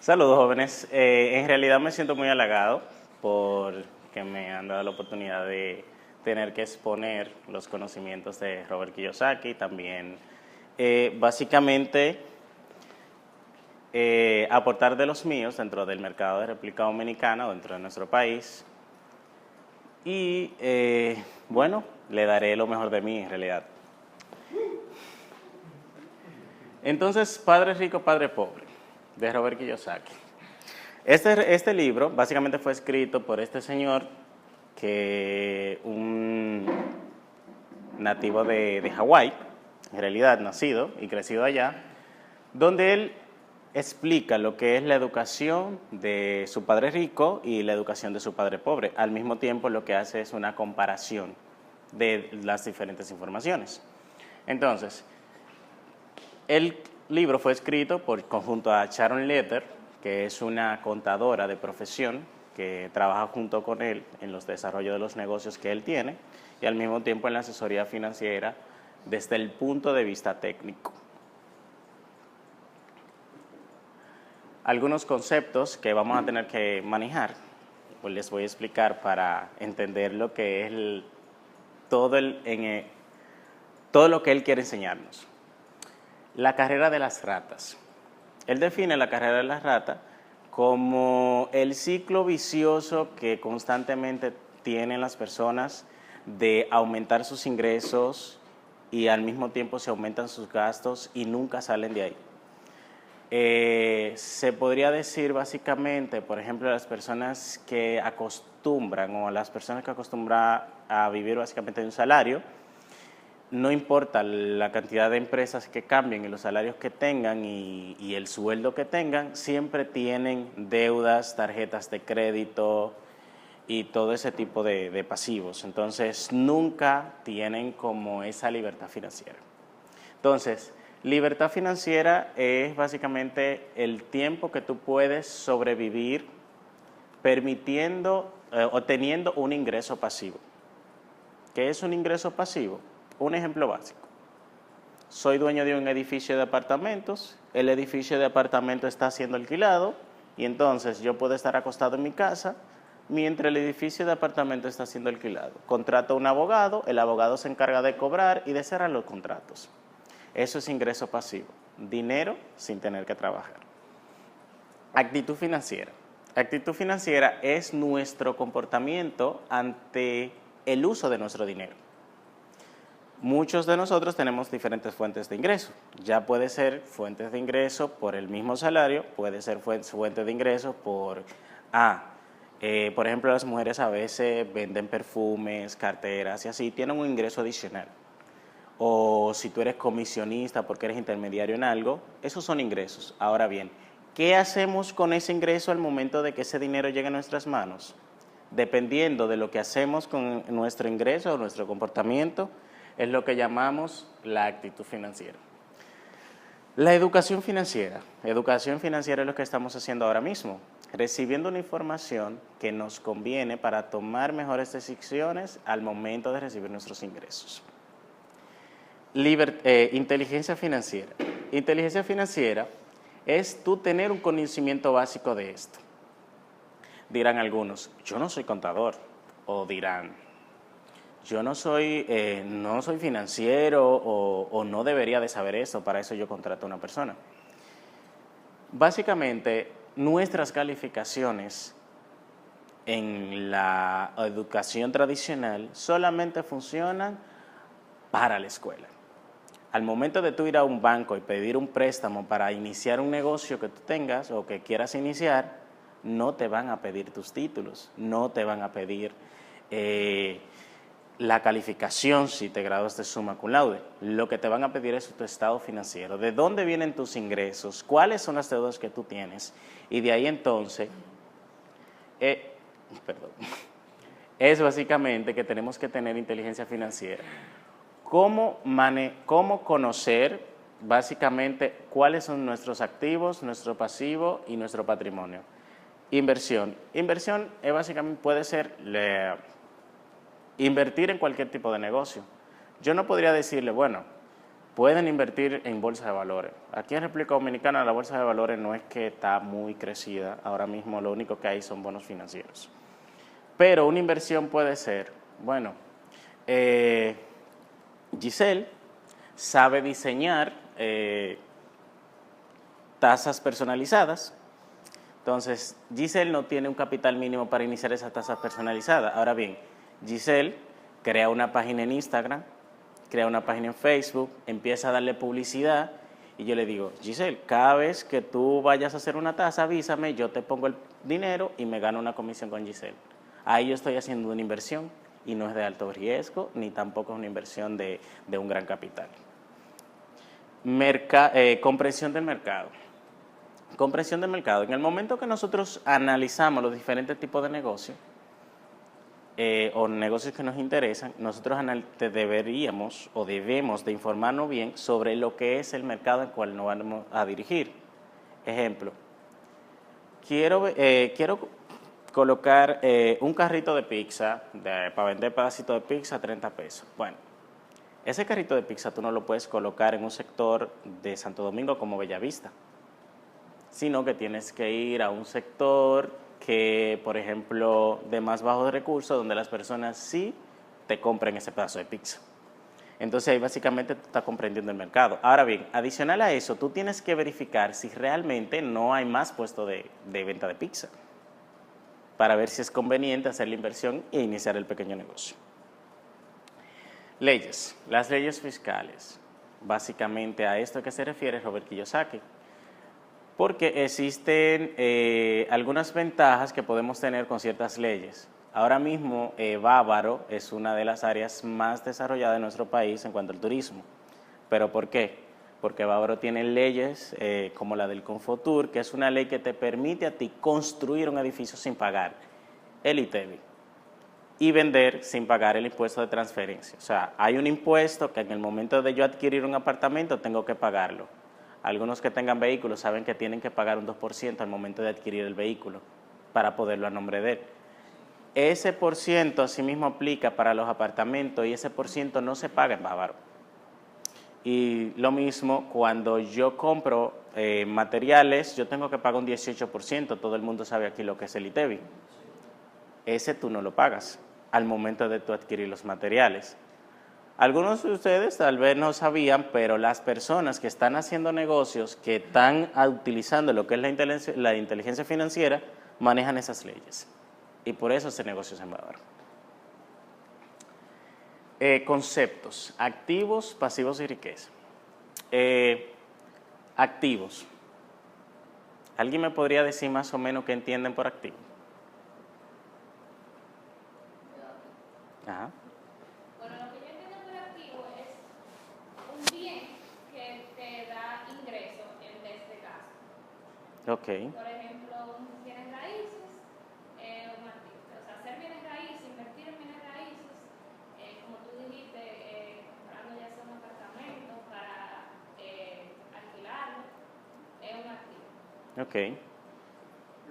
Saludos, jóvenes. En realidad me siento muy halagado por que me han dado la oportunidad de tener que exponer los conocimientos de Robert Kiyosaki. También, básicamente, aportar de los míos dentro del mercado de República Dominicana, dentro de nuestro país. Y, bueno, le daré lo mejor de mí, en realidad. Entonces, Padre Rico, Padre Pobre, de Robert Kiyosaki. Este libro básicamente fue escrito por este señor, que un nativo de Hawái, en realidad nacido y crecido allá, donde él explica lo que es la educación de su padre rico y la educación de su padre pobre. Al mismo tiempo, lo que hace es una comparación de las diferentes informaciones. Entonces, el libro fue escrito junto a Sharon Letter, que es una contadora de profesión que trabaja junto con él en los desarrollos de los negocios que él tiene y al mismo tiempo en la asesoría financiera desde el punto de vista técnico. Algunos conceptos que vamos a tener que manejar, pues les voy a explicar para entender lo que es todo lo que él quiere enseñarnos. La carrera de las ratas. Él define la carrera de las ratas como el ciclo vicioso que constantemente tienen las personas de aumentar sus ingresos y al mismo tiempo se aumentan sus gastos y nunca salen de ahí. Se podría decir básicamente, por ejemplo, las personas que acostumbran o las personas que acostumbran a vivir básicamente de un salario, no importa la cantidad de empresas que cambien y los salarios que tengan y el sueldo que tengan, siempre tienen deudas, tarjetas de crédito y todo ese tipo de pasivos. Entonces, nunca tienen como esa libertad financiera. Entonces, libertad financiera es básicamente el tiempo que tú puedes sobrevivir obteniendo un ingreso pasivo. ¿Qué es un ingreso pasivo? Un ejemplo básico. Soy dueño de un edificio de apartamentos, el edificio de apartamentos está siendo alquilado y entonces yo puedo estar acostado en mi casa mientras el edificio de apartamentos está siendo alquilado. Contrato a un abogado, el abogado se encarga de cobrar y de cerrar los contratos. Eso es ingreso pasivo, dinero sin tener que trabajar. Actitud financiera. Actitud financiera es nuestro comportamiento ante el uso de nuestro dinero. Muchos de nosotros tenemos diferentes fuentes de ingreso. Ya puede ser fuentes de ingreso por el mismo salario, puede ser fuente de ingreso por ejemplo, las mujeres a veces venden perfumes, carteras y así, tienen un ingreso adicional. O si tú eres comisionista porque eres intermediario en algo, esos son ingresos. Ahora bien, ¿qué hacemos con ese ingreso al momento de que ese dinero llegue a nuestras manos? Dependiendo de lo que hacemos con nuestro ingreso o nuestro comportamiento, es lo que llamamos la actitud financiera. La educación financiera. Educación financiera es lo que estamos haciendo ahora mismo, recibiendo una información que nos conviene para tomar mejores decisiones al momento de recibir nuestros ingresos. Inteligencia financiera. Inteligencia financiera es tú tener un conocimiento básico de esto. Dirán algunos, yo no soy contador, o dirán, yo no soy financiero o no debería de saber eso, para eso yo contrato a una persona. Básicamente, nuestras calificaciones en la educación tradicional solamente funcionan para la escuela. Al momento de tú ir a un banco y pedir un préstamo para iniciar un negocio que tú tengas o que quieras iniciar, no te van a pedir tus títulos, no te van a pedir la calificación si te gradúas de summa cum laude. Lo que te van a pedir es tu estado financiero, de dónde vienen tus ingresos, cuáles son las deudas que tú tienes. Y de ahí entonces, es básicamente que tenemos que tener inteligencia financiera. ¿Cómo conocer básicamente cuáles son nuestros activos, nuestro pasivo y nuestro patrimonio? Inversión. Inversión básicamente puede ser invertir en cualquier tipo de negocio. Yo no podría decirle, bueno, pueden invertir en bolsa de valores. Aquí en República Dominicana la bolsa de valores no es que está muy crecida, ahora mismo lo único que hay son bonos financieros. Pero una inversión puede ser, bueno, Giselle sabe diseñar tasas personalizadas. Entonces, Giselle no tiene un capital mínimo para iniciar esa tasa personalizada. Ahora bien, Giselle crea una página en Instagram, crea una página en Facebook, empieza a darle publicidad y yo le digo, Giselle, cada vez que tú vayas a hacer una tasa, avísame, yo te pongo el dinero y me gano una comisión con Giselle. Ahí yo estoy haciendo una inversión y no es de alto riesgo, ni tampoco es una inversión de un gran capital. Comprensión del mercado. Comprensión del mercado. En el momento que nosotros analizamos los diferentes tipos de negocios o negocios que nos interesan, nosotros deberíamos o debemos de informarnos bien sobre lo que es el mercado al cual nos vamos a dirigir. Ejemplo, quiero colocar un carrito de pizza para vender pedacitos de pizza a 30 pesos. Bueno, ese carrito de pizza tú no lo puedes colocar en un sector de Santo Domingo como Bellavista, sino que tienes que ir a un sector que, por ejemplo, de más bajos recursos, donde las personas sí te compren ese pedazo de pizza. Entonces ahí básicamente tú estás comprendiendo el mercado. Ahora bien, adicional a eso, tú tienes que verificar si realmente no hay más puestos de venta de pizza, para ver si es conveniente hacer la inversión e iniciar el pequeño negocio. Leyes. Las leyes fiscales. Básicamente a esto que se refiere Robert Kiyosaki. Porque existen algunas ventajas que podemos tener con ciertas leyes. Ahora mismo Bávaro es una de las áreas más desarrolladas de nuestro país en cuanto al turismo. ¿Pero por qué? Porque Bávaro tiene leyes como la del Confotur, que es una ley que te permite a ti construir un edificio sin pagar el ITEVI y vender sin pagar el impuesto de transferencia. O sea, hay un impuesto que en el momento de yo adquirir un apartamento tengo que pagarlo. Algunos que tengan vehículos saben que tienen que pagar un 2% al momento de adquirir el vehículo para poderlo a nombre de él. Ese por ciento asimismo aplica para los apartamentos y ese por ciento no se paga en Bávaro. Y lo mismo cuando yo compro materiales, yo tengo que pagar un 18%, todo el mundo sabe aquí lo que es el ITEVI. Ese tú no lo pagas al momento de tú adquirir los materiales. Algunos de ustedes tal vez no sabían, pero las personas que están haciendo negocios, que están utilizando lo que es la inteligencia financiera, manejan esas leyes. Y por eso ese negocio es en Bávaro. Conceptos, activos, pasivos y riqueza. Activos. ¿Alguien me podría decir más o menos qué entienden por activo? Ajá. Bueno, lo que yo entiendo por activo es un bien que te da ingreso en vez de gasto. Ok. Por ejemplo, bienes raíces, un activo. O sea, hacer bienes raíces, invertir en bienes raíces, como tú dijiste, comprando ya sea un apartamento para alquilarlo, es un activo. Ok.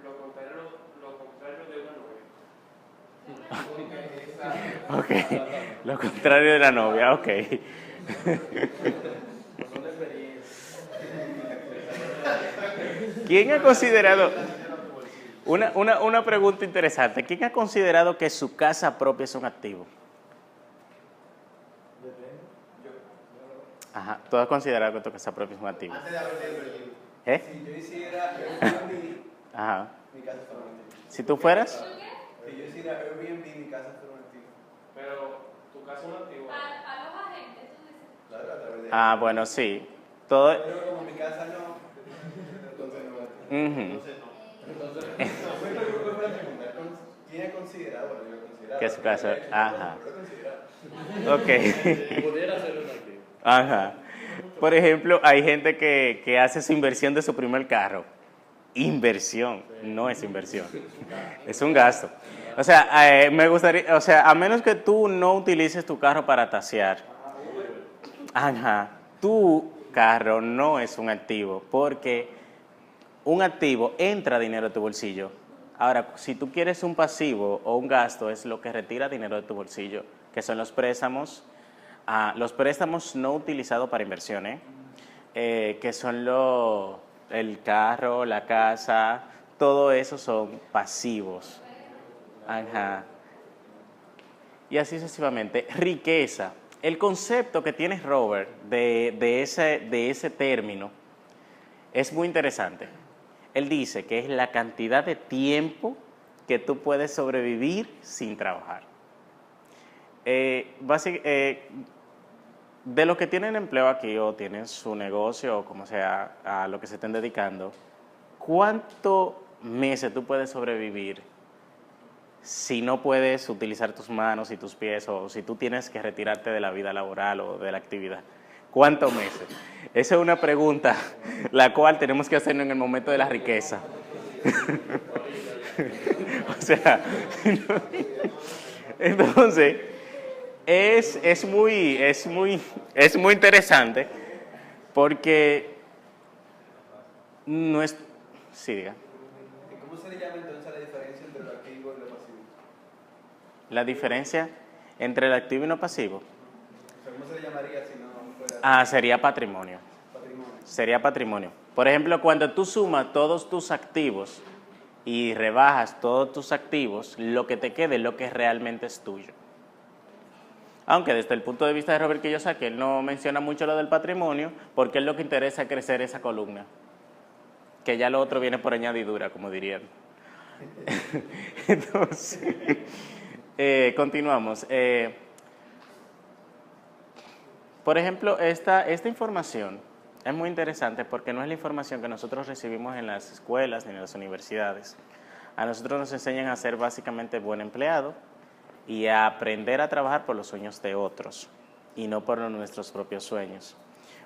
Lo contrario de una novia. Ok, lo contrario de la novia, ok. ¿Quién ha considerado, una pregunta interesante, ¿quién ha considerado que su casa propia es un activo? Ajá, ¿tú has considerado que tu casa propia es un activo? Antes de haber leído el libro. ¿Eh? Si yo hiciera Airbnb, Ajá. mi casa fuera un activo. Si tú fueras, Si yo hiciera Airbnb, mi casa fuera un activo. Pero tu casa es un activo. Para los agentes, tú dices. Claro, a través de. bueno, sí. Todo, Pero como mi casa no, entonces no. Ujú. Entonces, ¿quién ha considerado? Bueno, yo lo he considerado. Que su casa, ajá. Pero lo he considerado. Ok. Pudiera ser un activo. Ajá. Por ejemplo, hay gente que hace su inversión de su primer carro. Inversión, no es inversión. Es un gasto. O sea, me gustaría, o sea, a menos que tú no utilices tu carro para tasear. Ajá. Tu carro no es un activo, porque un activo entra dinero a tu bolsillo. Ahora, si tú quieres un pasivo o un gasto, es lo que retira dinero de tu bolsillo, que son los préstamos los préstamos no utilizados para inversiones, que son el carro, la casa, todo eso son pasivos. Ajá. Y así sucesivamente. Riqueza. El concepto que tiene Robert de ese término es muy interesante. Él dice que es la cantidad de tiempo que tú puedes sobrevivir sin trabajar. De los que tienen empleo aquí o tienen su negocio o como sea, a lo que se estén dedicando, ¿cuántos meses tú puedes sobrevivir si no puedes utilizar tus manos y tus pies o si tú tienes que retirarte de la vida laboral o de la actividad? ¿Cuántos meses? Esa es una pregunta la cual tenemos que hacernos en el momento de la riqueza. O sea, entonces, es muy interesante porque no es... Sí, diga. ¿Cómo se le llama entonces la diferencia entre lo activo y lo pasivo? La diferencia entre el activo y no pasivo. O sea, ¿cómo se le llamaría si no fuera Sería patrimonio. patrimonio? Sería patrimonio. Por ejemplo, cuando tú sumas todos tus activos y rebajas todos tus activos, lo que te quede es lo que realmente es tuyo. Aunque desde el punto de vista de Robert Kiyosaki, él no menciona mucho lo del patrimonio, porque él lo que interesa es crecer esa columna. Que ya lo otro viene por añadidura, como dirían. Entonces, continuamos. Por ejemplo, esta información es muy interesante porque no es la información que nosotros recibimos en las escuelas ni en las universidades. A nosotros nos enseñan a ser básicamente buen empleado y a aprender a trabajar por los sueños de otros y no por nuestros propios sueños.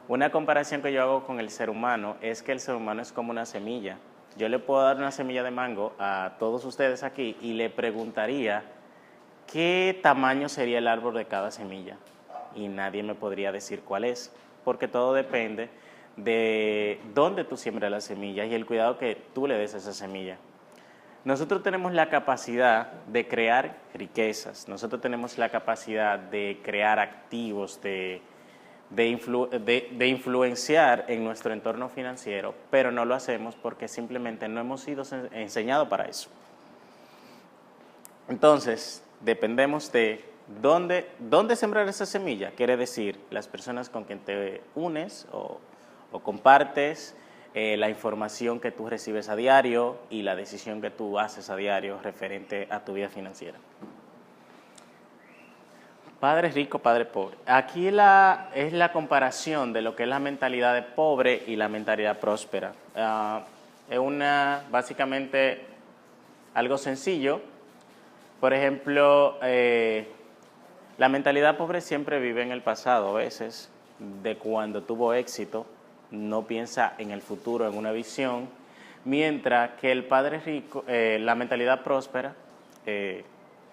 Una comparación que yo hago con el ser humano es que el ser humano es como una semilla. Yo le puedo dar una semilla de mango a todos ustedes aquí y le preguntaría qué tamaño sería el árbol de cada semilla. Y nadie me podría decir cuál es, porque todo depende de dónde tú siembras la semilla y el cuidado que tú le des a esa semilla. Nosotros tenemos la capacidad de crear riquezas, nosotros tenemos la capacidad de crear activos, de influenciar en nuestro entorno financiero, pero no lo hacemos porque simplemente no hemos sido enseñados para eso. Entonces, dependemos de dónde sembrar esa semilla. Quiere decir, las personas con quien te unes o compartes, la información que tú recibes a diario y la decisión que tú haces a diario referente a tu vida financiera. Padre rico, padre pobre. Aquí es la comparación de lo que es la mentalidad de pobre y la mentalidad próspera. Es básicamente algo sencillo. Por ejemplo, la mentalidad pobre siempre vive en el pasado a veces, de cuando tuvo éxito, no piensa en el futuro, en una visión, mientras que el padre rico, la mentalidad próspera,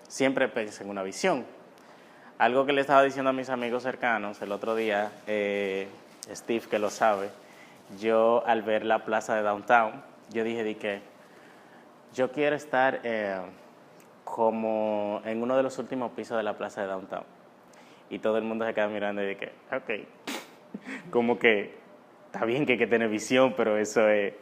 siempre piensa en una visión. Algo que le estaba diciendo a mis amigos cercanos el otro día, Steve, que lo sabe, yo al ver la plaza de Downtown, yo dije que yo quiero estar como en uno de los últimos pisos de la plaza de Downtown. Y todo el mundo se queda mirando y dije, ok, como que está bien que hay que tener visión, pero eso es...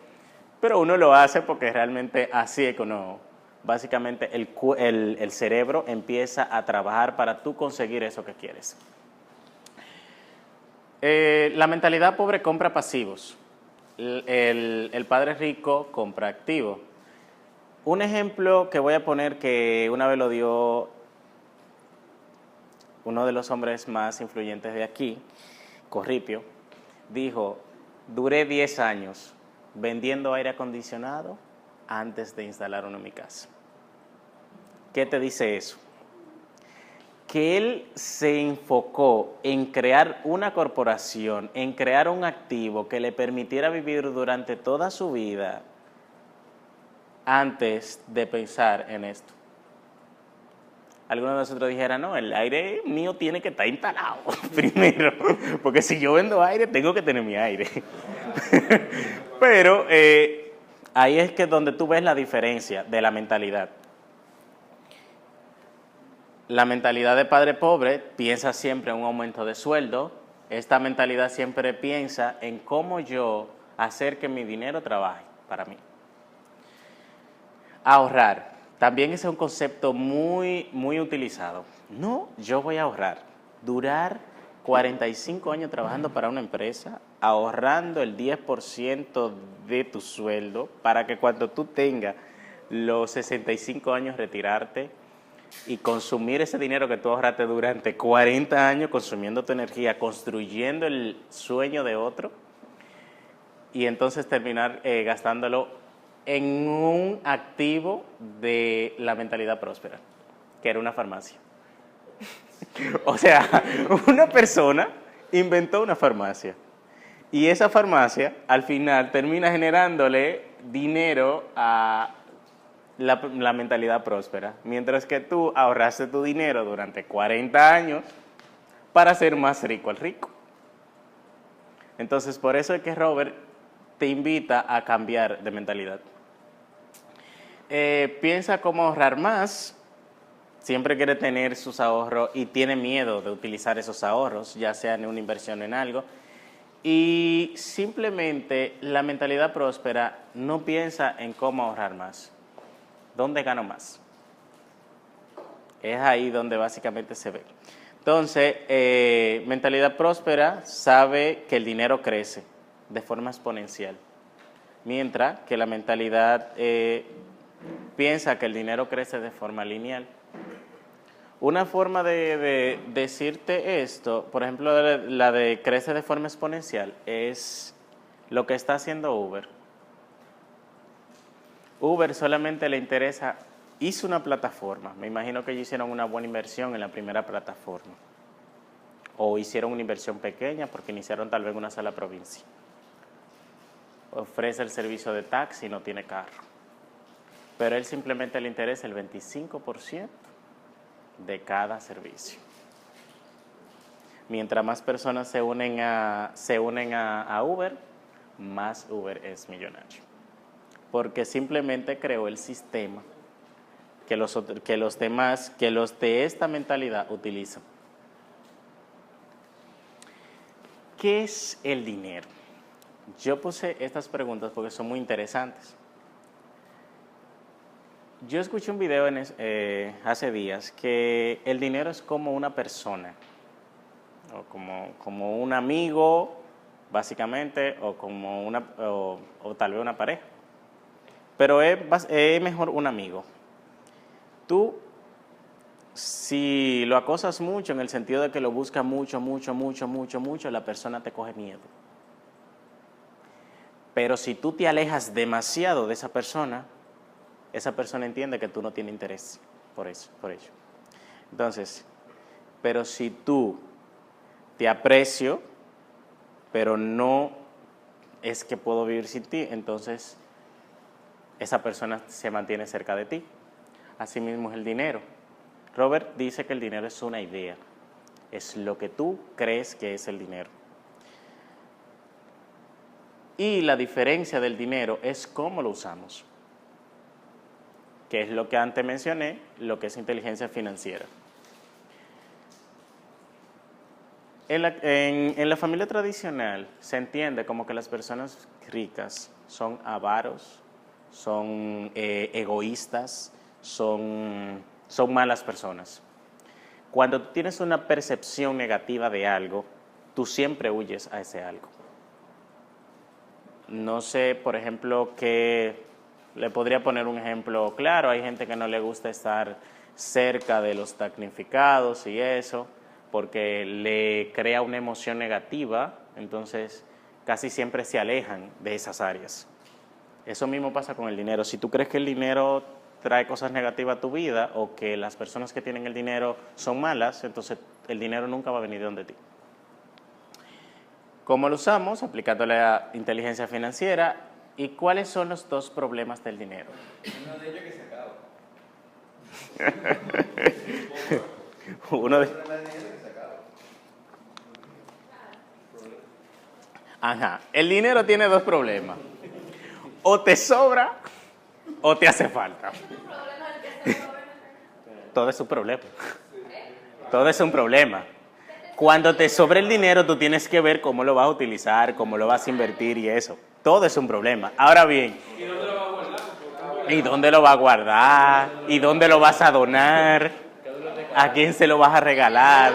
Pero uno lo hace porque realmente así es que uno... Básicamente el cerebro empieza a trabajar para tú conseguir eso que quieres. La mentalidad pobre compra pasivos. El padre rico compra activos. Un ejemplo que voy a poner que una vez lo dio uno de los hombres más influyentes de aquí, Corripio, dijo, duré 10 años vendiendo aire acondicionado antes de instalar uno en mi casa. ¿Qué te dice eso? Que él se enfocó en crear una corporación, en crear un activo que le permitiera vivir durante toda su vida antes de pensar en esto. Algunos de nosotros dijeran, no, el aire mío tiene que estar instalado primero, porque si yo vendo aire, tengo que tener mi aire. Pero ahí es que donde tú ves la diferencia de la mentalidad. La mentalidad de padre pobre piensa siempre en un aumento de sueldo. Esta mentalidad siempre piensa en cómo yo hacer que mi dinero trabaje para mí. Ahorrar. También ese es un concepto muy, muy utilizado. No, yo voy a ahorrar. Durar 45 años trabajando para una empresa, ahorrando el 10% de tu sueldo para que cuando tú tengas los 65 años retirarte y consumir ese dinero que tú ahorraste durante 40 años, consumiendo tu energía, construyendo el sueño de otro, y entonces terminar gastándolo en un activo de la mentalidad próspera, que era una farmacia. O sea, una persona inventó una farmacia y esa farmacia al final termina generándole dinero a la mentalidad próspera, mientras que tú ahorraste tu dinero durante 40 años para ser más rico al rico. Entonces, por eso es que Robert te invita a cambiar de mentalidad. Piensa cómo ahorrar más. Siempre quiere tener sus ahorros y tiene miedo de utilizar esos ahorros, ya sea en una inversión en algo. Y simplemente la mentalidad próspera no piensa en cómo ahorrar más. ¿Dónde gano más? Es ahí donde básicamente se ve. Entonces, mentalidad próspera sabe que el dinero crece de forma exponencial, mientras que la mentalidad piensa que el dinero crece de forma lineal. Una forma de decirte esto, por ejemplo, la de crece de forma exponencial, es lo que está haciendo Uber. Uber solamente le interesa, hizo una plataforma, me imagino que ellos hicieron una buena inversión en la primera plataforma, o hicieron una inversión pequeña porque iniciaron tal vez en una sola provincia. Ofrece el servicio de taxi y no tiene carro, pero a él simplemente le interesa el 25% de cada servicio. Mientras más personas se unen a Uber, más Uber es millonario. Porque simplemente creó el sistema que los de esta mentalidad utilizan. ¿Qué es el dinero? Yo puse estas preguntas porque son muy interesantes. Yo escuché un video hace días que el dinero es como una persona, o como un amigo, básicamente, o tal vez una pareja. Pero es mejor un amigo. Tú, si lo acosas mucho, en el sentido de que lo buscas mucho, la persona te coge miedo. Pero si tú te alejas demasiado de esa persona entiende que tú no tienes interés por ello. Entonces, pero si tú te aprecio, pero no es que puedo vivir sin ti, entonces esa persona se mantiene cerca de ti. Asimismo es el dinero. Robert dice que el dinero es una idea, es lo que tú crees que es el dinero. Y la diferencia del dinero es cómo lo usamos, que es lo que antes mencioné, lo que es inteligencia financiera. En la familia tradicional se entiende como que las personas ricas son avaros, son egoístas, son malas personas. Cuando tú tienes una percepción negativa de algo, tú siempre huyes a ese algo. No sé, por ejemplo, que le podría poner un ejemplo claro. Hay gente que no le gusta estar cerca de los damnificados y eso, porque le crea una emoción negativa, entonces casi siempre se alejan de esas áreas. Eso mismo pasa con el dinero. Si tú crees que el dinero trae cosas negativas a tu vida o que las personas que tienen el dinero son malas, entonces el dinero nunca va a venir de donde ti. ¿Cómo lo usamos? Aplicándole a inteligencia financiera. ¿Y cuáles son los dos problemas del dinero? Uno de ellos que se acaba. Uno de... El problema del dinero es que se acaba. Ajá. El dinero tiene dos problemas. O te sobra o te hace falta. Todo es su problema. Todo es un problema. Cuando te sobra el dinero, tú tienes que ver cómo lo vas a utilizar, cómo lo vas a invertir y eso. Todo es un problema. Ahora bien, ¿y dónde lo vas a guardar? ¿Y dónde lo vas a donar? ¿A quién se lo vas a regalar?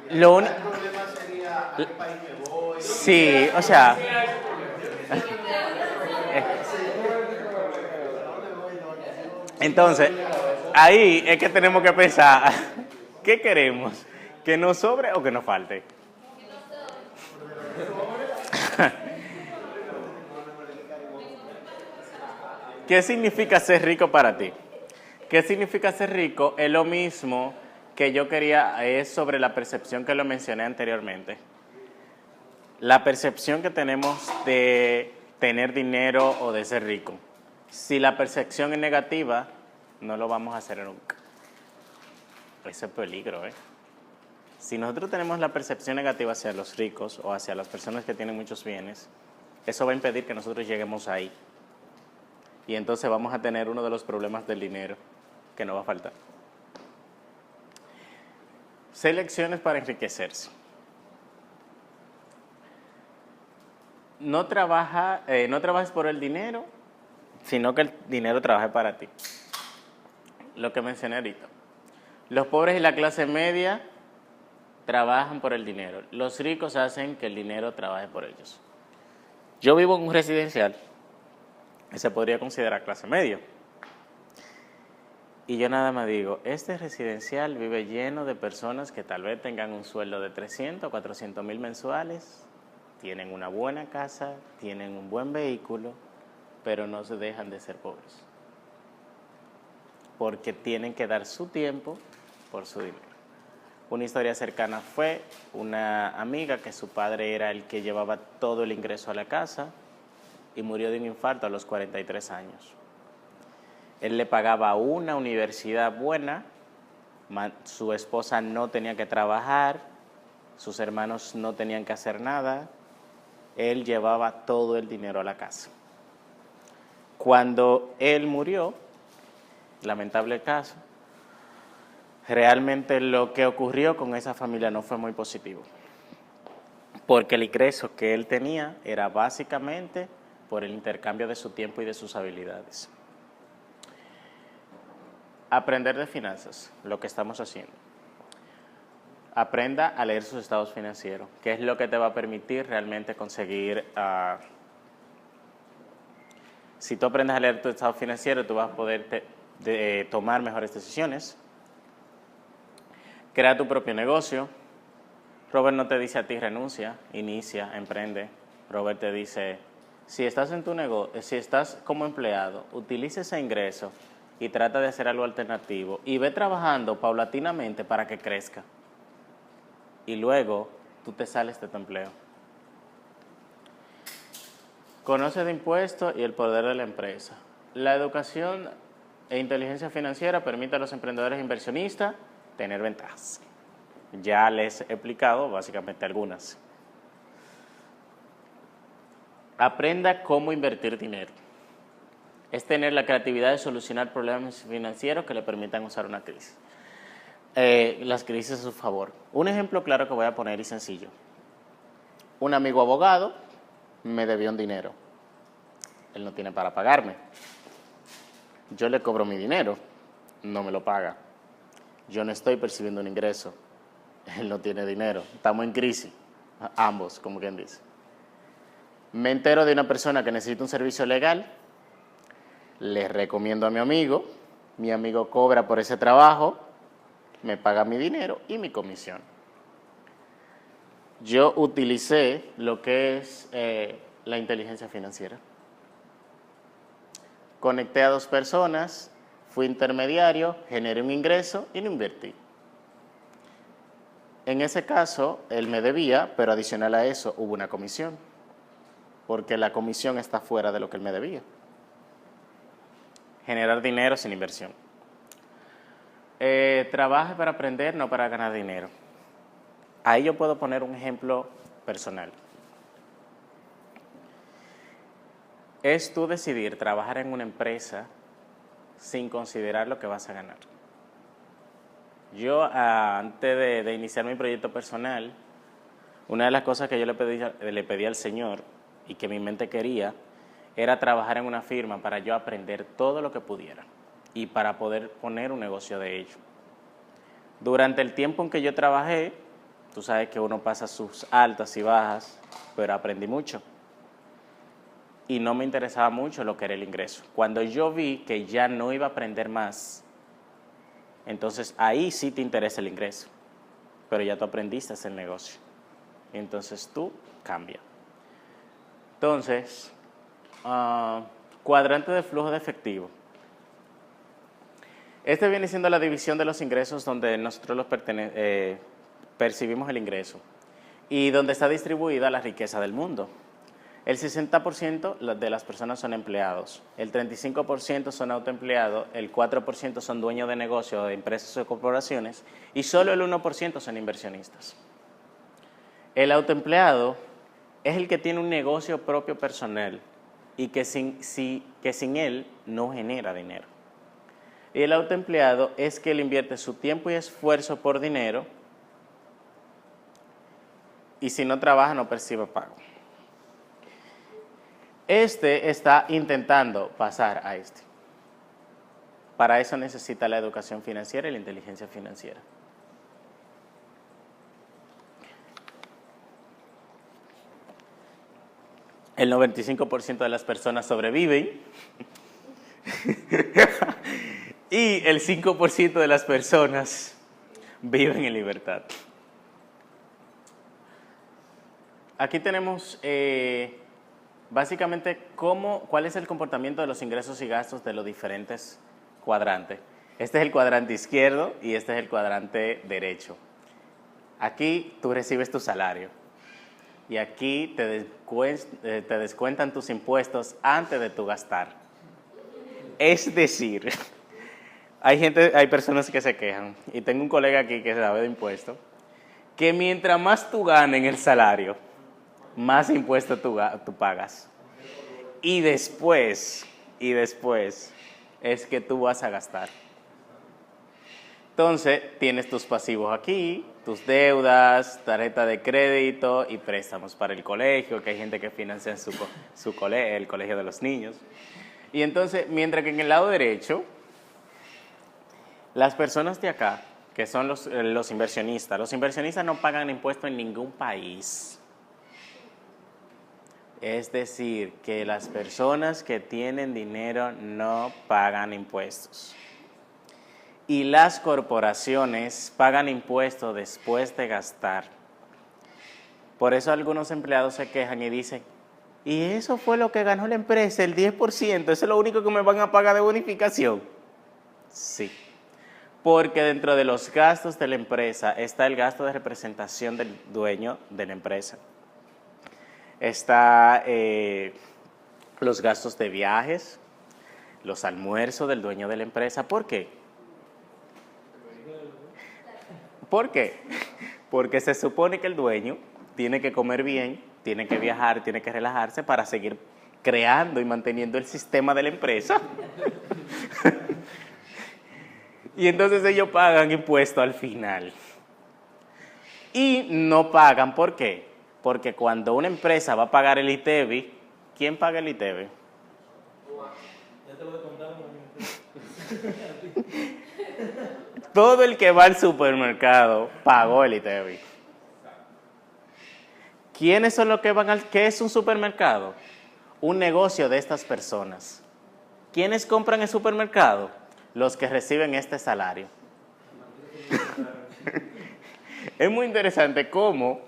Lo único... Sí, o sea... Entonces, ahí es que tenemos que pensar, ¿qué queremos? ¿Que nos sobre o que nos falte? ¿Qué significa ser rico para ti? ¿Qué significa ser rico? Es lo mismo que yo quería, es sobre la percepción que lo mencioné anteriormente. La percepción que tenemos de tener dinero o de ser rico. Si la percepción es negativa, no lo vamos a hacer nunca. Ese es peligro, ¿eh? Si nosotros tenemos la percepción negativa hacia los ricos o hacia las personas que tienen muchos bienes, eso va a impedir que nosotros lleguemos ahí. Y entonces vamos a tener uno de los problemas del dinero que no va a faltar. 6 lecciones para enriquecerse. No trabajes por el dinero, sino que el dinero trabaje para ti. Lo que mencioné ahorita. Los pobres y la clase media trabajan por el dinero. Los ricos hacen que el dinero trabaje por ellos. Yo vivo en un residencial que se podría considerar clase media. Y yo nada más digo, este residencial vive lleno de personas que tal vez tengan un sueldo de 300 o 400 mil mensuales, tienen una buena casa, tienen un buen vehículo, pero no se dejan de ser pobres. Porque tienen que dar su tiempo por su dinero. Una historia cercana fue una amiga que su padre era el que llevaba todo el ingreso a la casa y murió de un infarto a los 43 años. Él le pagaba una universidad buena, su esposa no tenía que trabajar, sus hermanos no tenían que hacer nada, él llevaba todo el dinero a la casa. Cuando él murió, lamentable caso, realmente lo que ocurrió con esa familia no fue muy positivo, porque el ingreso que él tenía era básicamente por el intercambio de su tiempo y de sus habilidades. Aprender de finanzas, lo que estamos haciendo. Aprenda a leer sus estados financieros, que es lo que te va a permitir realmente conseguir... si tú aprendes a leer tu estado financiero, tú vas a poder tomar mejores decisiones. Crea tu propio negocio. Robert no te dice a ti renuncia, inicia, emprende. Robert te dice, si estás en tu negocio, si estás como empleado, utiliza ese ingreso y trata de hacer algo alternativo y ve trabajando paulatinamente para que crezca. Y luego tú te sales de tu empleo. Conoce de impuestos y el poder de la empresa. La educación e inteligencia financiera permite a los emprendedores e inversionistas tener ventajas. Ya les he explicado básicamente algunas. Aprenda cómo invertir dinero. Es tener la creatividad de solucionar problemas financieros que le permitan usar una crisis. Las crisis a su favor. Un ejemplo claro que voy a poner y sencillo. Un amigo abogado me debió un dinero. Él no tiene para pagarme. Yo le cobro mi dinero, no me lo paga. Yo no estoy percibiendo un ingreso. Él no tiene dinero. Estamos en crisis, ambos, como quien dice. Me entero de una persona que necesita un servicio legal. Le recomiendo a mi amigo cobra por ese trabajo, me paga mi dinero y mi comisión. Yo utilicé lo que es la inteligencia financiera. Conecté a 2 personas, fui intermediario, generé un ingreso y lo invertí. En ese caso, él me debía, pero adicional a eso hubo una comisión, porque la comisión está fuera de lo que él me debía. Generar dinero sin inversión. Trabaje para aprender, no para ganar dinero. Ahí yo puedo poner un ejemplo personal. Es tú decidir trabajar en una empresa sin considerar lo que vas a ganar. Yo, antes de iniciar mi proyecto personal, una de las cosas que yo le pedí al Señor y que mi mente quería era trabajar en una firma para yo aprender todo lo que pudiera y para poder poner un negocio de ello. Durante el tiempo en que yo trabajé, tú sabes que uno pasa sus altas y bajas, pero aprendí mucho. Y no me interesaba mucho lo que era el ingreso. Cuando yo vi que ya no iba a aprender más, entonces ahí sí te interesa el ingreso, pero ya tú aprendiste el negocio. Entonces tú cambia. Entonces, cuadrante de flujo de efectivo. Este viene siendo la división de los ingresos donde nosotros percibimos el ingreso y donde está distribuida la riqueza del mundo. El 60% de las personas son empleados, el 35% son autoempleados, el 4% son dueños de negocios, de empresas o corporaciones y solo el 1% son inversionistas. El autoempleado es el que tiene un negocio propio personal y que sin él no genera dinero. Y el autoempleado es que él invierte su tiempo y esfuerzo por dinero y si no trabaja no percibe pago. Este está intentando pasar a este. Para eso necesita la educación financiera y la inteligencia financiera. El 95% de las personas sobreviven y el 5% de las personas viven en libertad. Aquí tenemos básicamente cuál es el comportamiento de los ingresos y gastos de los diferentes cuadrantes. Este es el cuadrante izquierdo y este es el cuadrante derecho. Aquí tú recibes tu salario y aquí te descuentan tus impuestos antes de tu gastar. Es decir, hay personas que se quejan, y tengo un colega aquí que sabe de impuestos, que mientras más tú ganes en el salario, más impuestos tú pagas. Y después es que tú vas a gastar. Entonces, tienes tus pasivos aquí, tus deudas, tarjeta de crédito y préstamos para el colegio, que hay gente que financia el colegio de los niños. Y entonces, mientras que en el lado derecho, las personas de acá, que son los inversionistas no pagan impuestos en ningún país. Es decir, que las personas que tienen dinero no pagan impuestos. Y las corporaciones pagan impuestos después de gastar. Por eso algunos empleados se quejan y dicen, ¿y eso fue lo que ganó la empresa, el 10%? ¿Eso es lo único que me van a pagar de bonificación? Sí. Porque dentro de los gastos de la empresa está el gasto de representación del dueño de la empresa. Está los gastos de viajes, los almuerzos del dueño de la empresa. ¿Por qué? ¿Por qué? Porque se supone que el dueño tiene que comer bien, tiene que viajar, tiene que relajarse para seguir creando y manteniendo el sistema de la empresa. Y entonces ellos pagan impuestos al final. Y no pagan, ¿por qué? Porque cuando una empresa va a pagar el ITEVI, ¿quién paga el ITEVI? Ya te lo he contado. Todo el que va al supermercado pagó el ITEVI. ¿Quiénes son los que van qué es un supermercado? Un negocio de estas personas. ¿Quiénes compran el supermercado? Los que reciben este salario. Es muy interesante cómo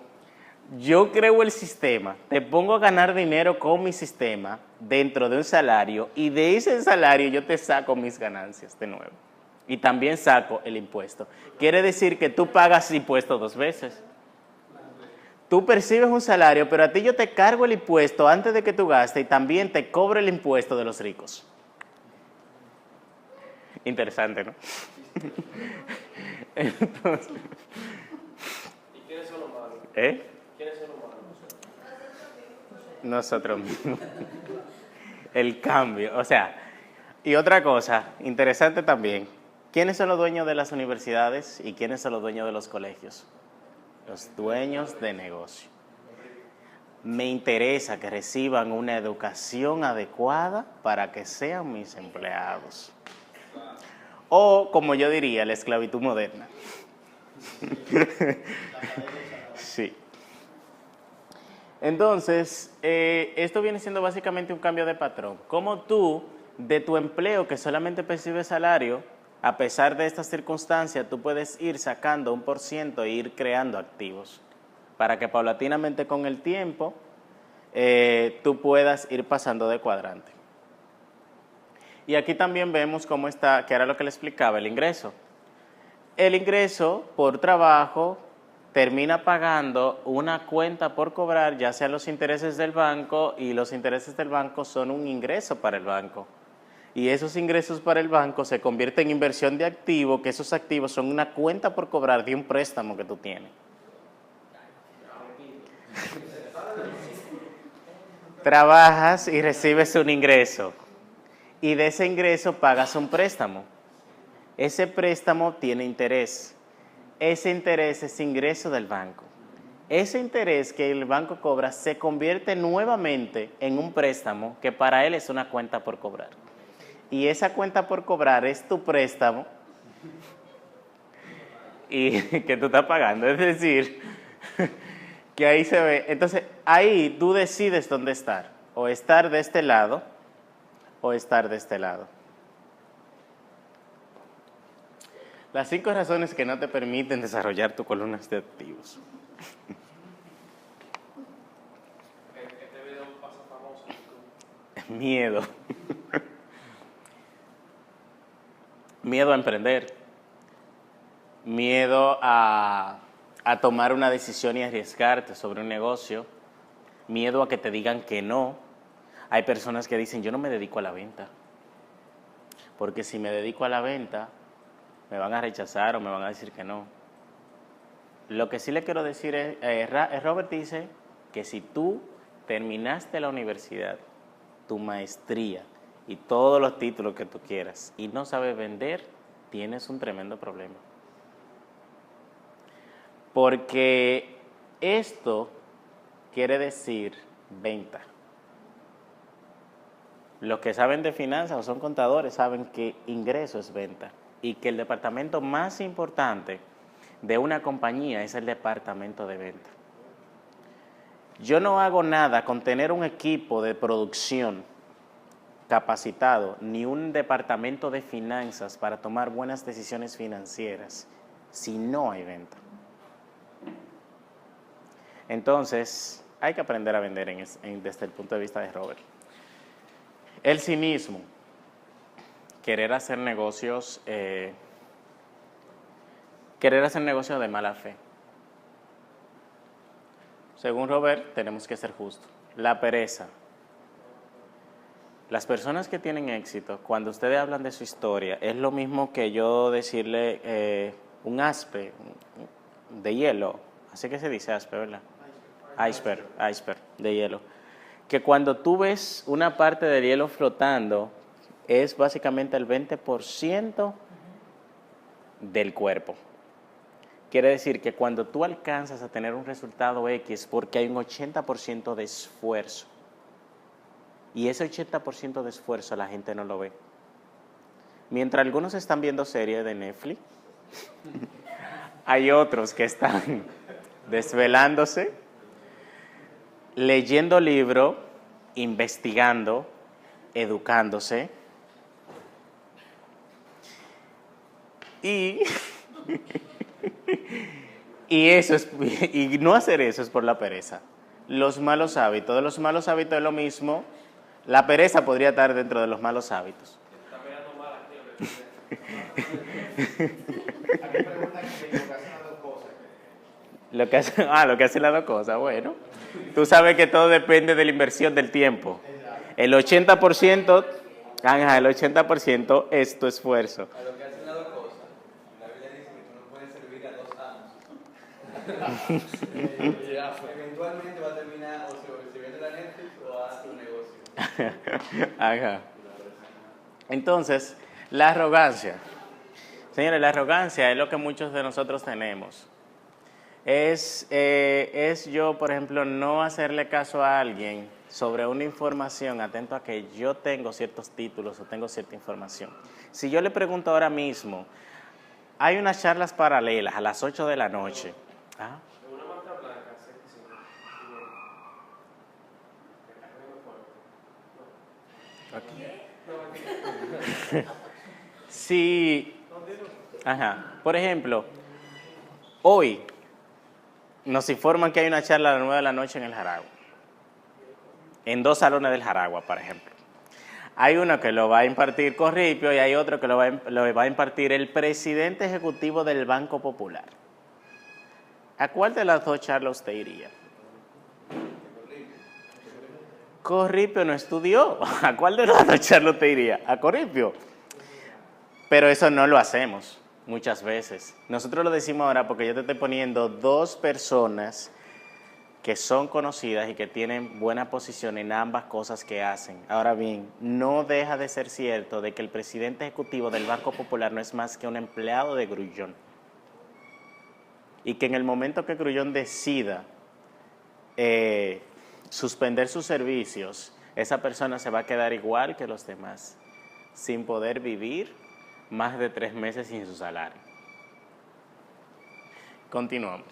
yo creo el sistema, te pongo a ganar dinero con mi sistema dentro de un salario y de ese salario yo te saco mis ganancias de nuevo. Y también saco el impuesto. Quiere decir que tú pagas impuesto 2 veces. Tú percibes un salario, pero a ti yo te cargo el impuesto antes de que tú gastes y también te cobro el impuesto de los ricos. Interesante, ¿no? Entonces, ¿Y quiénes son los malos? ¿Quiénes son los malos? Nosotros mismos. El cambio, o sea, y otra cosa interesante también, ¿Quiénes son los dueños de las universidades y quiénes son los dueños de los colegios? Los dueños de negocio. Me interesa que reciban una educación adecuada para que sean mis empleados. O, como yo diría, la esclavitud moderna. Sí. Entonces, esto viene siendo básicamente un cambio de patrón. Como tú, de tu empleo que solamente percibes salario, a pesar de estas circunstancias, tú puedes ir sacando 1% e ir creando activos para que paulatinamente con el tiempo tú puedas ir pasando de cuadrante. Y aquí también vemos cómo está, que era lo que le explicaba, el ingreso. El ingreso por trabajo termina pagando una cuenta por cobrar, ya sea los intereses del banco, y los intereses del banco son un ingreso para el banco. Y esos ingresos para el banco se convierten en inversión de activo, que esos activos son una cuenta por cobrar de un préstamo que tú tienes. Trabajas y recibes un ingreso. Y de ese ingreso pagas un préstamo. Ese préstamo tiene interés. Ese interés es ingreso del banco. Ese interés que el banco cobra se convierte nuevamente en un préstamo que para él es una cuenta por cobrar. Y esa cuenta por cobrar es tu préstamo y que tú estás pagando. Es decir, que ahí se ve. Entonces, ahí tú decides dónde estar. O estar de este lado o estar de este lado. Las 5 razones que no te permiten desarrollar tu columna de activos. Este video pasa famoso. Miedo. Miedo a emprender. Miedo a tomar una decisión y arriesgarte sobre un negocio. Miedo a que te digan que no. Hay personas que dicen, yo no me dedico a la venta. Porque si me dedico a la venta, me van a rechazar o me van a decir que no. Lo que sí le quiero decir es, Robert dice que si tú terminaste la universidad, tu maestría y todos los títulos que tú quieras y no sabes vender, tienes un tremendo problema. Porque esto quiere decir venta. Los que saben de finanzas o son contadores saben que ingreso es venta y que el departamento más importante de una compañía es el departamento de venta. Yo no hago nada con tener un equipo de producción capacitado ni un departamento de finanzas para tomar buenas decisiones financieras si no hay venta. Entonces, hay que aprender a vender desde el punto de vista de Robert. El cinismo, querer hacer negocios de mala fe. Según Robert, tenemos que ser justos. La pereza. Las personas que tienen éxito, cuando ustedes hablan de su historia, es lo mismo que yo decirle un aspe de hielo. Así que se dice aspe, ¿verdad? Iceberg de hielo. Que cuando tú ves una parte del hielo flotando, es básicamente el 20% del cuerpo. Quiere decir que cuando tú alcanzas a tener un resultado X, porque hay un 80% de esfuerzo. Y ese 80% de esfuerzo la gente no lo ve. Mientras algunos están viendo series de Netflix, hay otros que están desvelándose, leyendo libros, investigando, educándose. Y no hacer eso es por la pereza. Los malos hábitos. De los malos hábitos es lo mismo. La pereza podría estar dentro de los malos hábitos. Está mirando mal aquí. Aquí preguntan que lo que hacen las dos cosas. Lo que hace las dos cosas. Bueno, tú sabes que todo depende de la inversión del tiempo. El 80%, el 80% es tu esfuerzo. A lo que hacen las dos cosas. La Biblia dice que tú no puedes servir a dos amos. Eventualmente va a terminar o se vende la Netflix o hace un negocio. Ajá. Entonces, la arrogancia. Señores, la arrogancia es lo que muchos de nosotros tenemos. Es yo, por ejemplo, no hacerle caso a alguien sobre una información atento a que yo tengo ciertos títulos o tengo cierta información. Si yo le pregunto ahora mismo, hay unas charlas paralelas a las 8 de la noche. ¿Ah? Una marca blanca, sí. Sí. Ajá. Por ejemplo, hoy nos informan que hay una charla a las 9 de la noche en el Jaragua. En 2 salones del Jaragua, por ejemplo. Hay uno que lo va a impartir Corripio y hay otro que lo va a impartir el presidente ejecutivo del Banco Popular. ¿A cuál de las 2 charlas usted iría? Corripio no estudió. ¿A cuál de las 2 charlas usted iría? A Corripio. Pero eso no lo hacemos muchas veces. Nosotros lo decimos ahora porque yo te estoy poniendo 2 personas que son conocidas y que tienen buena posición en ambas cosas que hacen. Ahora bien, no deja de ser cierto de que el presidente ejecutivo del Banco Popular no es más que un empleado de Grullón. Y que en el momento que Grullón decida suspender sus servicios, esa persona se va a quedar igual que los demás, sin poder vivir más de 3 meses sin su salario. Continuamos.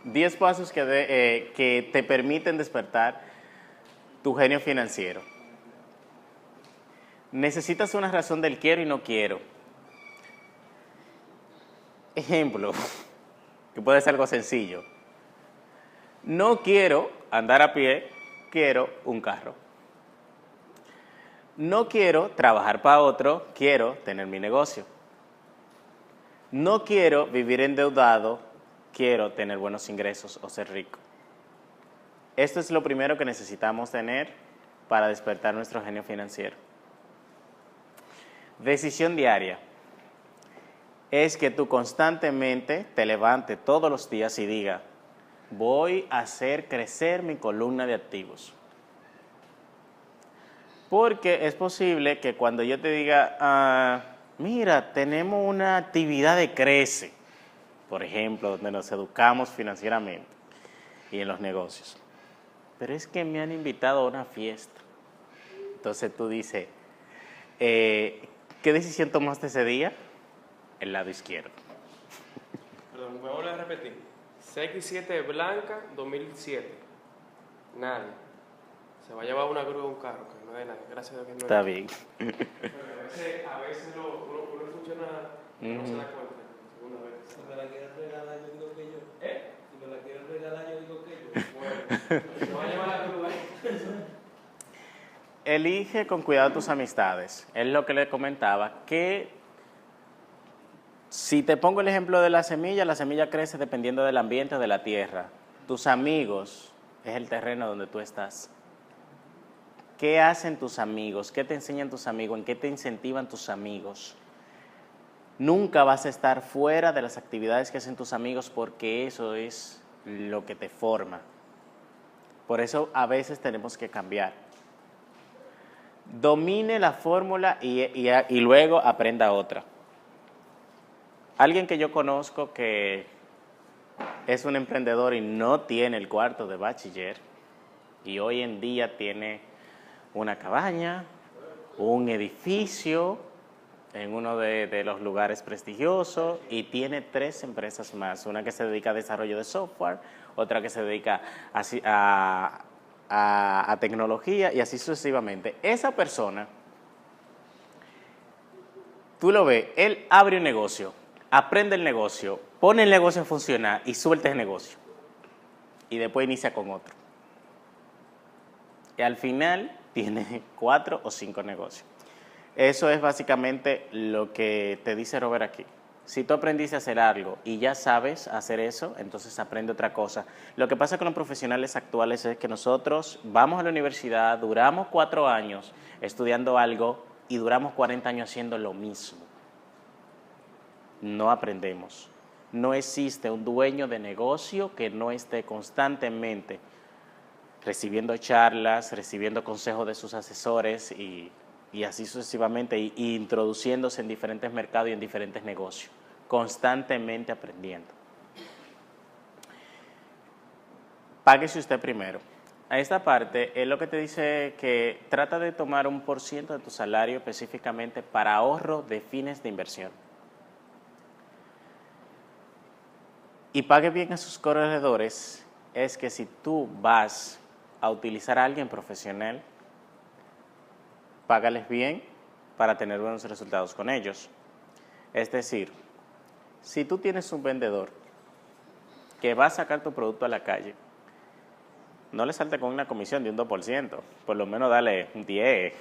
10 pasos que te permiten despertar tu genio financiero. Necesitas una razón del quiero y no quiero. Ejemplo, que puede ser algo sencillo. No quiero andar a pie, quiero un carro. No quiero trabajar para otro, quiero tener mi negocio. No quiero vivir endeudado, quiero tener buenos ingresos o ser rico. Esto es lo primero que necesitamos tener para despertar nuestro genio financiero. Decisión diaria es que tú constantemente te levantes todos los días y digas, voy a hacer crecer mi columna de activos. Porque es posible que cuando yo te diga, mira, tenemos una actividad de Crece, por ejemplo, donde nos educamos financieramente y en los negocios. Pero es que me han invitado a una fiesta. Entonces tú dices, ¿qué decisión tomaste ese día? El lado izquierdo. Perdón, voy a volver a repetir. CX7 blanca 2007. Nadie. Se va a llevar una grúa o un carro, que no es nadie. Gracias a Dios que no es. Está bien. A veces uno escucha una no se da cuenta. Segunda vez. Si me la quieren regalar, yo digo que yo. Si me la quieren regalar, yo digo que yo. Bueno, se va a llevar la grúa. Elige con cuidado tus amistades. Es lo que le comentaba, que si te pongo el ejemplo de la semilla crece dependiendo del ambiente o de la tierra. Tus amigos es el terreno donde tú estás. ¿Qué hacen tus amigos? ¿Qué te enseñan tus amigos? ¿En qué te incentivan tus amigos? Nunca vas a estar fuera de las actividades que hacen tus amigos porque eso es lo que te forma. Por eso a veces tenemos que cambiar. Domine la fórmula y luego aprenda otra. Alguien que yo conozco que es un emprendedor y no tiene el cuarto de bachiller y hoy en día tiene una cabaña, un edificio en uno de los lugares prestigiosos y tiene 3 empresas más. Una que se dedica a desarrollo de software, otra que se dedica a tecnología y así sucesivamente. Esa persona, tú lo ves, él abre un negocio, aprende el negocio, pone el negocio a funcionar y suelta el negocio. Y después inicia con otro. Y al final tiene 4 o 5 negocios. Eso es básicamente lo que te dice Robert aquí. Si tú aprendiste a hacer algo y ya sabes hacer eso, entonces aprende otra cosa. Lo que pasa con los profesionales actuales es que nosotros vamos a la universidad, duramos 4 años estudiando algo y duramos 40 años haciendo lo mismo. No aprendemos. No existe un dueño de negocio que no esté constantemente recibiendo charlas, recibiendo consejos de sus asesores y y así sucesivamente, y introduciéndose en diferentes mercados y en diferentes negocios, constantemente aprendiendo. Páguese usted primero. A esta parte es lo que te dice que trata de tomar un % de tu salario específicamente para ahorro de fines de inversión. Y pague bien a sus corredores, es que si tú vas a utilizar a alguien profesional, págales bien para tener buenos resultados con ellos. Es decir, si tú tienes un vendedor que va a sacar tu producto a la calle, no le salte con una comisión de un 2%, por lo menos dale un 10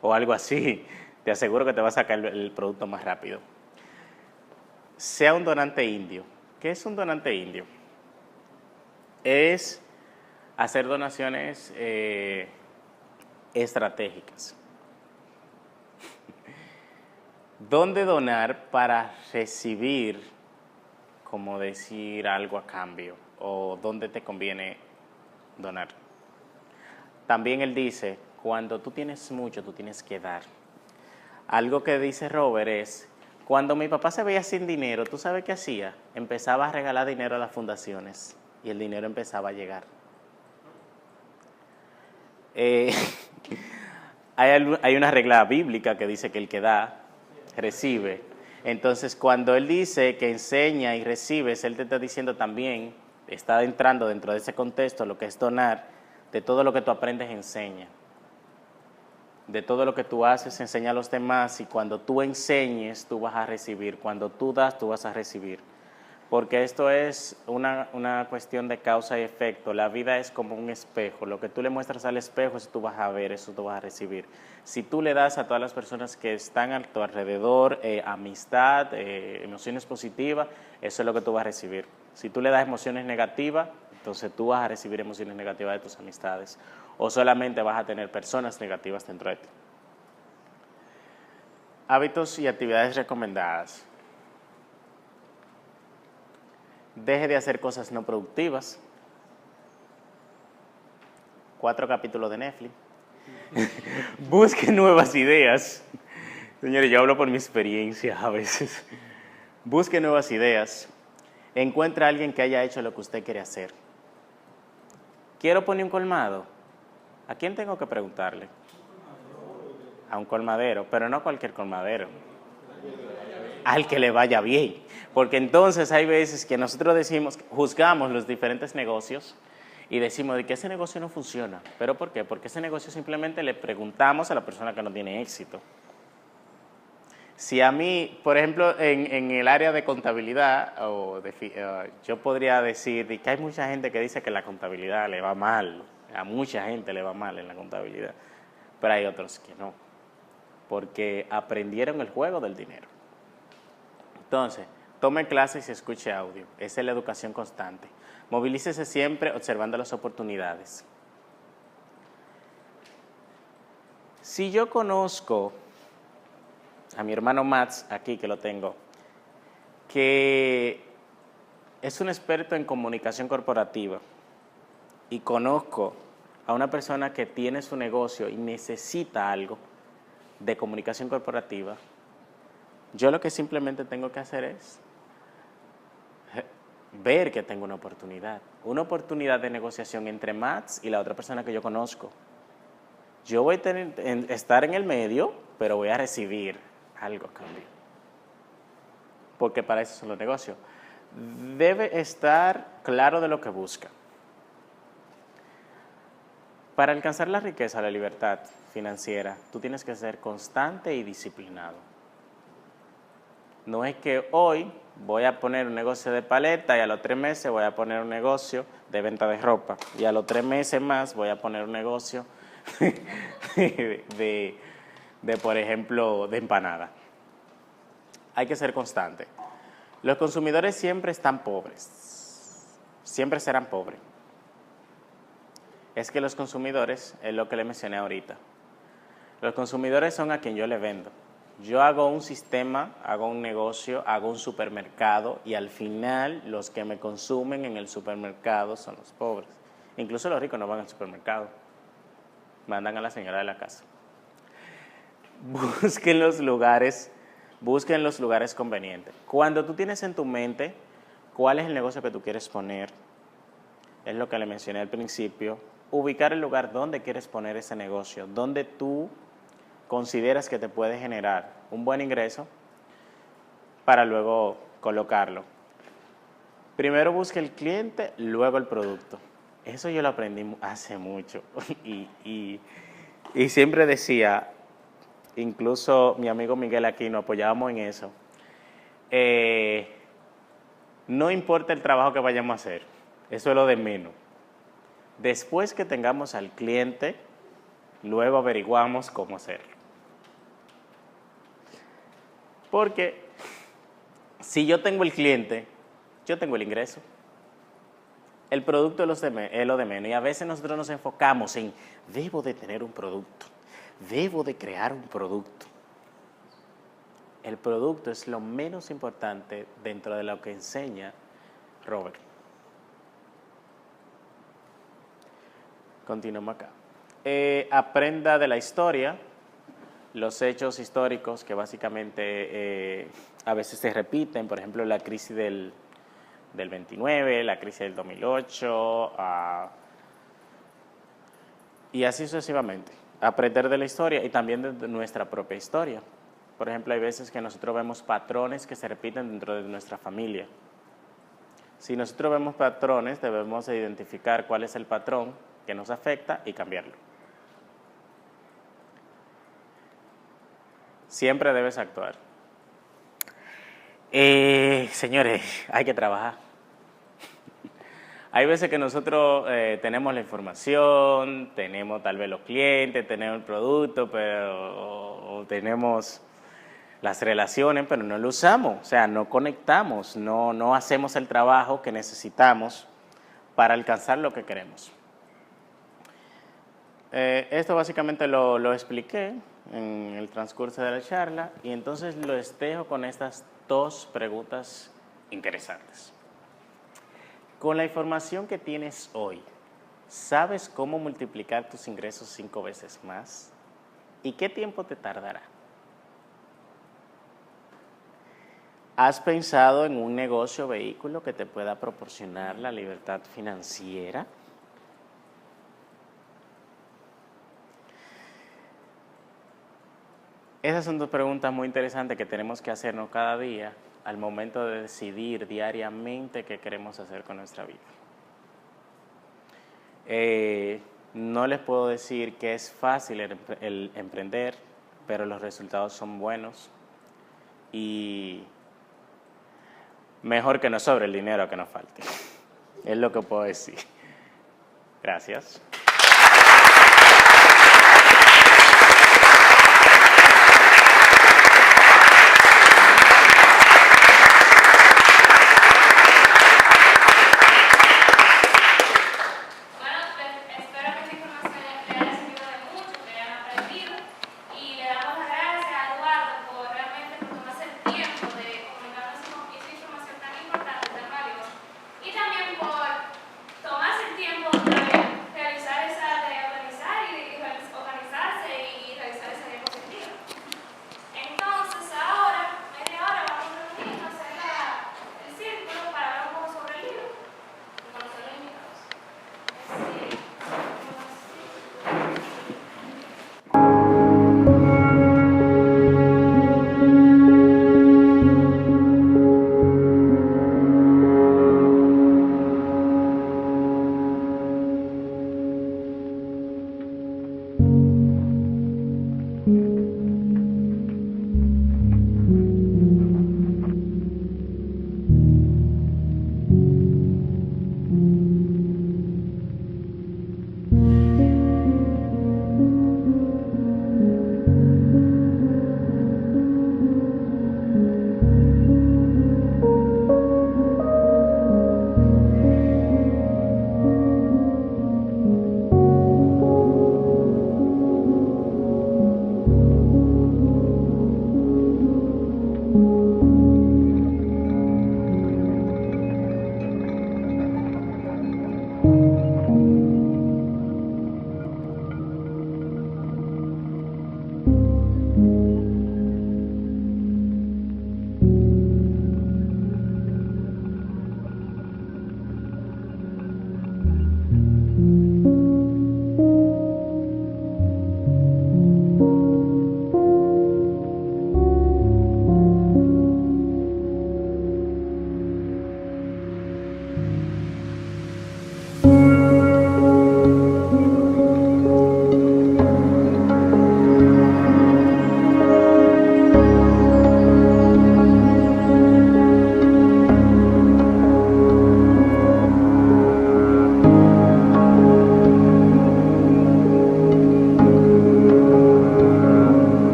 o algo así. Te aseguro que te va a sacar el producto más rápido. Sea un donante indio. ¿Qué es un donante indio? Es hacer donaciones estratégicas. ¿Dónde donar para recibir, como decir, algo a cambio? ¿O dónde te conviene donar? También él dice, cuando tú tienes mucho, tú tienes que dar. Algo que dice Robert es, cuando mi papá se veía sin dinero, ¿tú sabes qué hacía? Empezaba a regalar dinero a las fundaciones y el dinero empezaba a llegar. Hay una regla bíblica que dice que el que da, recibe. Entonces, cuando él dice que enseña y recibes, él te está diciendo también, está entrando dentro de ese contexto lo que es donar, de todo lo que tú aprendes, enseña. De todo lo que tú haces, enseña a los demás, y cuando tú enseñes, tú vas a recibir. Cuando tú das, tú vas a recibir. Porque esto es una cuestión de causa y efecto. La vida es como un espejo. Lo que tú le muestras al espejo, eso tú vas a ver, eso tú vas a recibir. Si tú le das a todas las personas que están a tu alrededor amistad, emociones positivas, eso es lo que tú vas a recibir. Si tú le das emociones negativas, entonces tú vas a recibir emociones negativas de tus amistades. O solamente vas a tener personas negativas dentro de ti. Hábitos y actividades recomendadas. Deje de hacer cosas no productivas. 4 capítulos de Netflix. Busque nuevas ideas. Señores, yo hablo por mi experiencia a veces. Busque nuevas ideas. Encuentre a alguien que haya hecho lo que usted quiere hacer. Quiero poner un colmado. ¿A quién tengo que preguntarle? A un colmadero, pero no cualquier colmadero. Al que le vaya bien. Porque entonces hay veces que nosotros decimos, juzgamos los diferentes negocios y decimos de que ese negocio no funciona. ¿Pero por qué? Porque ese negocio simplemente le preguntamos a la persona que no tiene éxito. Si a mí, por ejemplo, en el área de contabilidad, yo podría decir que hay mucha gente que dice que la contabilidad le va mal. A mucha gente le va mal en la contabilidad. Pero hay otros que no. Porque aprendieron el juego del dinero. Entonces, tome clases y escuche audio. Esa es la educación constante. Movilícese siempre observando las oportunidades. Si yo conozco a mi hermano Mats, aquí que lo tengo, que es un experto en comunicación corporativa, y conozco a una persona que tiene su negocio y necesita algo de comunicación corporativa, yo lo que simplemente tengo que hacer es ver que tengo una oportunidad de negociación entre Mats y la otra persona que yo conozco. Yo voy a estar en el medio, pero voy a recibir algo a cambio. Porque para eso son los negocios. Debe estar claro de lo que busca. Para alcanzar la riqueza, la libertad financiera, tú tienes que ser constante y disciplinado. No es que hoy voy a poner un negocio de paleta y a los 3 meses voy a poner un negocio de venta de ropa. Y a los 3 meses más voy a poner un negocio de por ejemplo, de empanada. Hay que ser constante. Los consumidores siempre están pobres. Siempre serán pobres. Es que los consumidores, es lo que le mencioné ahorita. Los consumidores son a quien yo le vendo. Yo hago un sistema, hago un negocio, hago un supermercado y al final los que me consumen en el supermercado son los pobres. Incluso los ricos no van al supermercado, mandan a la señora de la casa. busquen los lugares convenientes. Cuando tú tienes en tu mente cuál es el negocio que tú quieres poner, es lo que le mencioné al principio, ubicar el lugar donde quieres poner ese negocio, donde tú consideras que te puede generar un buen ingreso para luego colocarlo. Primero busca el cliente, luego el producto. Eso yo lo aprendí hace mucho y siempre decía, incluso mi amigo Miguel aquí nos apoyábamos en eso, no importa el trabajo que vayamos a hacer, eso es lo de menos. Después que tengamos al cliente, luego averiguamos cómo hacerlo. Porque si yo tengo el cliente, yo tengo el ingreso. El producto es lo de menos. Y a veces nosotros nos enfocamos en, debo de tener un producto, debo de crear un producto. El producto es lo menos importante dentro de lo que enseña Robert. Continuamos acá. Aprenda de la historia, los hechos históricos que básicamente a veces se repiten, por ejemplo, la crisis del 29, la crisis del 2008, y así sucesivamente. Aprender de la historia y también de nuestra propia historia. Por ejemplo, hay veces que nosotros vemos patrones que se repiten dentro de nuestra familia. Si nosotros vemos patrones, debemos identificar cuál es el patrón que nos afecta y cambiarlo. Siempre debes actuar. Señores, hay que trabajar. Hay veces que nosotros tenemos la información, tenemos tal vez los clientes, tenemos el producto, o tenemos las relaciones, pero no lo usamos, o sea, no conectamos, no hacemos el trabajo que necesitamos para alcanzar lo que queremos. Esto básicamente lo expliqué en el transcurso de la charla y entonces los dejo con estas dos preguntas interesantes. Con la información que tienes hoy, ¿sabes cómo multiplicar tus ingresos 5 veces más? ¿Y qué tiempo te tardará? ¿Has pensado en un negocio o vehículo que te pueda proporcionar la libertad financiera? Esas son dos preguntas muy interesantes que tenemos que hacernos cada día al momento de decidir diariamente qué queremos hacer con nuestra vida. No les puedo decir que es fácil el emprender, pero los resultados son buenos y mejor que nos sobre el dinero que nos falte. Es lo que puedo decir. Gracias.